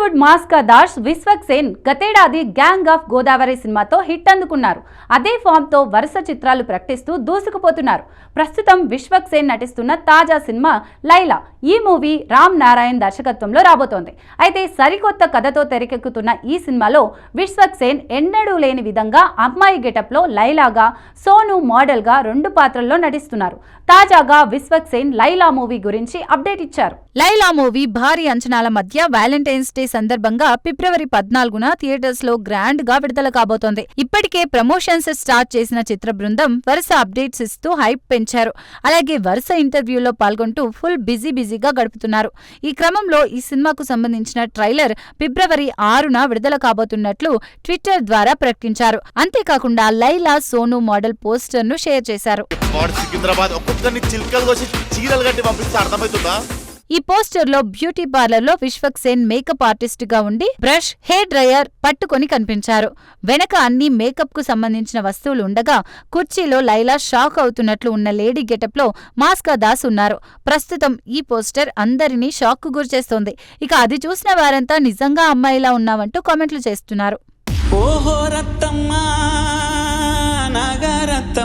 బాలీవుడ్ మాస్కా దాస్ విశ్వక్ సేన్ గతేడాది gang of Godavari సినిమాతో hit అందుకున్నారు. అదే ఫామ్ తో వరుస చిత్రాలు ప్రకటిస్తూ దూసుకుపోతున్నారు. ప్రస్తుతం విశ్వక్ సేన్ నటిస్తున్న తాజా సినిమా లైలా. ఈ మూవీ రామ్ నారాయణ్ దర్శకత్వంలో రాబోతోంది. అయితే సరికొత్త కథతో తెరకెక్కుతున్న ఈ సినిమాలో విశ్వక్ సేన్ ఎన్నడూ లేని విధంగా అమ్మాయి గెటప్ లో లైలాగా, సోను మోడల్ గా 2 పాత్రల్లో నటిస్తున్నారు. తాజాగా విశ్వక్ సేన్ లైలా మూవీ గురించి అప్డేట్ ఇచ్చారు. లైలా మూవీ భారీ అంచనాల మధ్య వ్యాలంటైన్స్ డే సందర్భంగా ఫిబ్రవరి 14న థియేటర్స్ లో గ్రాండ్ గా విడుదల కాబోతోంది. ఇప్పటికే ప్రమోషన్స్ స్టార్ట్ చేసిన చిత్ర బృందం వరుస అప్డేట్స్ ఇస్తూ హైప్ పెంచారు. అలాగే వరుస ఇంటర్వ్యూలో పాల్గొంటూ ఫుల్ బిజీగా గడుపుతున్నారు. ఈ క్రమంలో ఈ సినిమాకు సంబంధించిన ట్రైలర్ ఫిబ్రవరి 6న విడుదల కాబోతున్నట్లు ట్విట్టర్ ద్వారా ప్రకటించారు. అంతేకాకుండా లైలా, సోను మోడల్ పోస్టర్ ను షేర్ చేశారు. ఈ పోస్టర్ లో బ్యూటీ పార్లర్ లో విశ్వక్ సేన్ మేకప్ ఆర్టిస్ట్ గా ఉండి బ్రష్, హెయిర్ డ్రయర్ పట్టుకొని కనిపించారు. వెనక అన్ని మేకప్ కు సంబంధించిన వస్తువులు ఉండగా కుర్చీలో లైలా షాక్ అవుతున్నట్లు ఉన్న లేడీ గెటప్ లో మాస్కా దాస్ ఉన్నారు. ప్రస్తుతం ఈ పోస్టర్ అందరినీ షాక్ కు గురిచేస్తోంది. ఇక అది చూసిన వారంతా నిజంగా అమ్మాయిలా ఉన్నావంటూ కామెంట్లు చేస్తున్నారు. ఓహో రత్తమ్మా